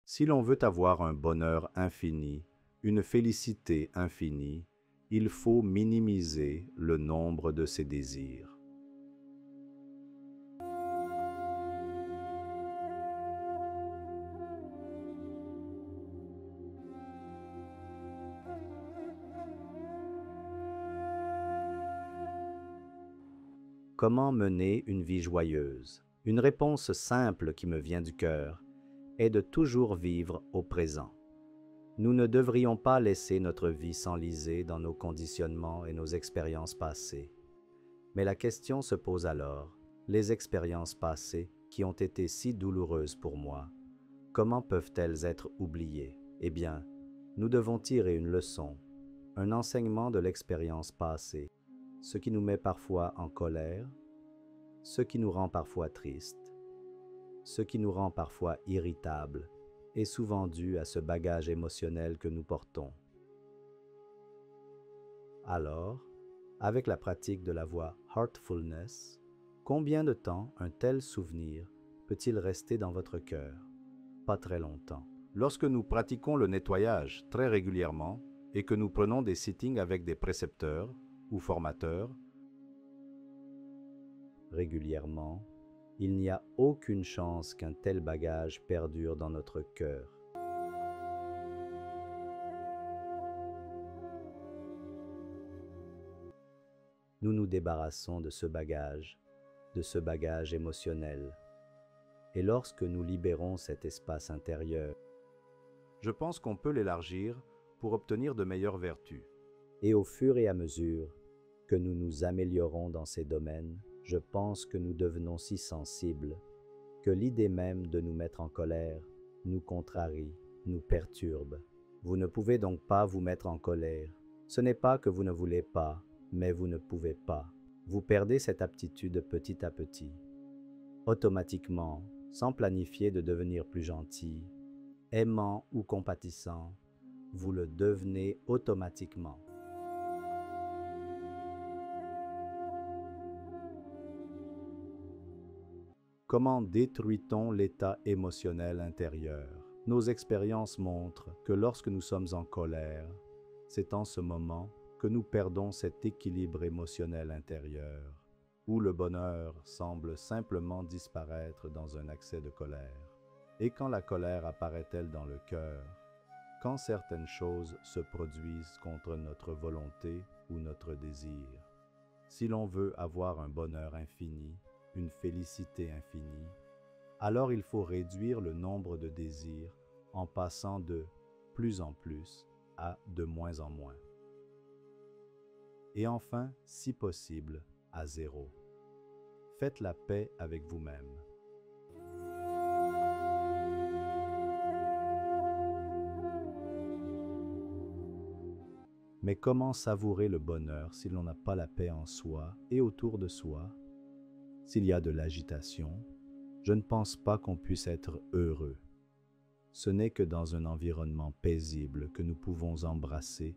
Si l'on veut avoir un bonheur infini, une félicité infinie, il faut minimiser le nombre de ses désirs. Comment mener une vie joyeuse? Une réponse simple qui me vient du cœur est de toujours vivre au présent. Nous ne devrions pas laisser notre vie s'enliser dans nos conditionnements et nos expériences passées. Mais la question se pose alors, les expériences passées qui ont été si douloureuses pour moi, comment peuvent-elles être oubliées? Eh bien, nous devons tirer une leçon, un enseignement de l'expérience passée, ce qui nous met parfois en colère, ce qui nous rend parfois tristes, ce qui nous rend parfois irritables, est souvent dû à ce bagage émotionnel que nous portons. Alors, avec la pratique de la voie Heartfulness, combien de temps un tel souvenir peut-il rester dans votre cœur? Pas très longtemps. Lorsque nous pratiquons le nettoyage très régulièrement et que nous prenons des sittings avec des précepteurs ou formateurs, régulièrement, il n'y a aucune chance qu'un tel bagage perdure dans notre cœur. Nous nous débarrassons de ce bagage émotionnel. Et lorsque nous libérons cet espace intérieur, je pense qu'on peut l'élargir pour obtenir de meilleures vertus. Et au fur et à mesure que nous nous améliorons dans ces domaines, je pense que nous devenons si sensibles que l'idée même de nous mettre en colère nous contrarie, nous perturbe. Vous ne pouvez donc pas vous mettre en colère. Ce n'est pas que vous ne voulez pas, mais vous ne pouvez pas. Vous perdez cette aptitude petit à petit. Automatiquement, sans planifier de devenir plus gentil, aimant ou compatissant, vous le devenez automatiquement. Comment détruit-on l'état émotionnel intérieur? Nos expériences montrent que lorsque nous sommes en colère, c'est en ce moment que nous perdons cet équilibre émotionnel intérieur, où le bonheur semble simplement disparaître dans un accès de colère. Et quand la colère apparaît-elle dans le cœur? Quand certaines choses se produisent contre notre volonté ou notre désir. Si l'on veut avoir un bonheur infini, une félicité infinie, alors il faut réduire le nombre de désirs en passant de plus en plus à de moins en moins. Et enfin, si possible, à zéro. Faites la paix avec vous-même. Mais comment savourer le bonheur si l'on n'a pas la paix en soi et autour de soi? S'il y a de l'agitation, je ne pense pas qu'on puisse être heureux. Ce n'est que dans un environnement paisible que nous pouvons embrasser,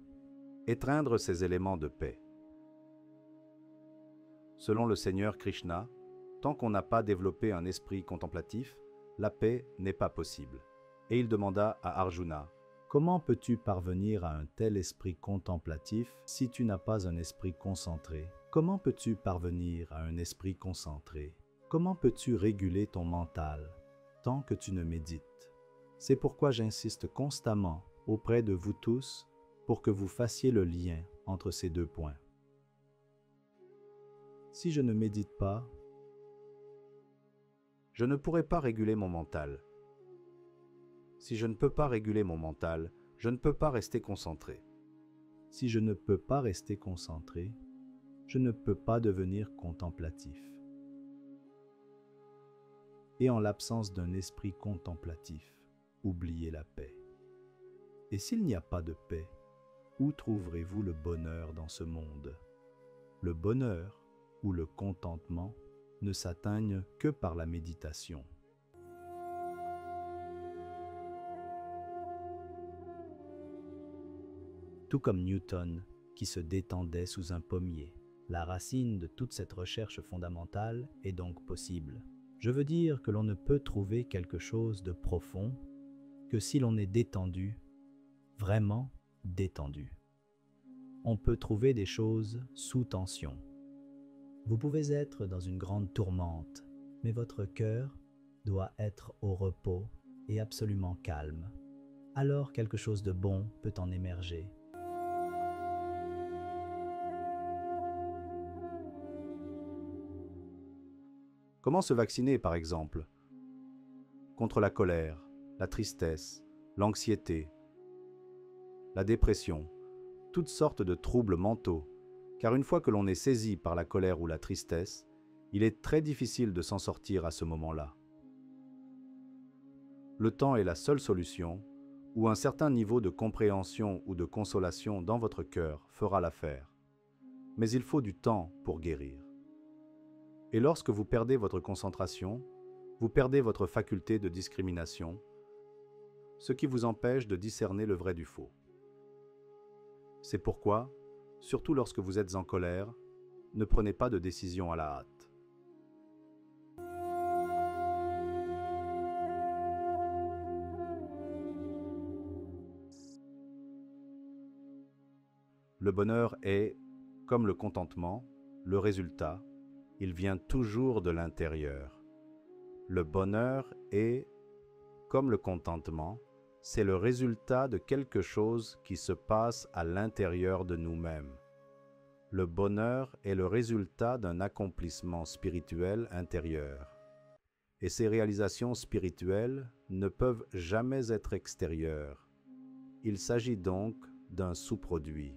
étreindre ces éléments de paix. Selon le Seigneur Krishna, tant qu'on n'a pas développé un esprit contemplatif, la paix n'est pas possible. Et il demanda à Arjuna, « Comment peux-tu parvenir à un tel esprit contemplatif si tu n'as pas un esprit concentré? Comment peux-tu parvenir à un esprit concentré? Comment peux-tu réguler ton mental tant que tu ne médites? C'est pourquoi j'insiste constamment auprès de vous tous pour que vous fassiez le lien entre ces deux points. Si je ne médite pas, je ne pourrai pas réguler mon mental. Si je ne peux pas réguler mon mental, je ne peux pas rester concentré. Si je ne peux pas rester concentré, je ne peux pas devenir contemplatif. Et en l'absence d'un esprit contemplatif, oubliez la paix. Et s'il n'y a pas de paix, où trouverez-vous le bonheur dans ce monde? Le bonheur ou le contentement ne s'atteignent que par la méditation. Tout comme Newton, qui se détendait sous un pommier. La racine de toute cette recherche fondamentale est donc possible. Je veux dire que l'on ne peut trouver quelque chose de profond que si l'on est détendu, vraiment détendu, on peut trouver des choses sous tension. Vous pouvez être dans une grande tourmente, mais votre cœur doit être au repos et absolument calme. Alors quelque chose de bon peut en émerger. Comment se vacciner, par exemple, contre la colère, la tristesse, l'anxiété, la dépression, toutes sortes de troubles mentaux, car une fois que l'on est saisi par la colère ou la tristesse, il est très difficile de s'en sortir à ce moment-là. Le temps est la seule solution, où un certain niveau de compréhension ou de consolation dans votre cœur fera l'affaire. Mais il faut du temps pour guérir. Et lorsque vous perdez votre concentration, vous perdez votre faculté de discrimination, ce qui vous empêche de discerner le vrai du faux. C'est pourquoi, surtout lorsque vous êtes en colère, ne prenez pas de décision à la hâte. Le bonheur est, comme le contentement, le résultat, il vient toujours de l'intérieur. Le bonheur est, comme le contentement, c'est le résultat de quelque chose qui se passe à l'intérieur de nous-mêmes. Le bonheur est le résultat d'un accomplissement spirituel intérieur. Et ces réalisations spirituelles ne peuvent jamais être extérieures. Il s'agit donc d'un sous-produit.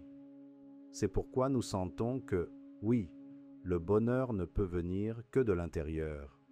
C'est pourquoi nous sentons que, oui, le bonheur ne peut venir que de l'intérieur.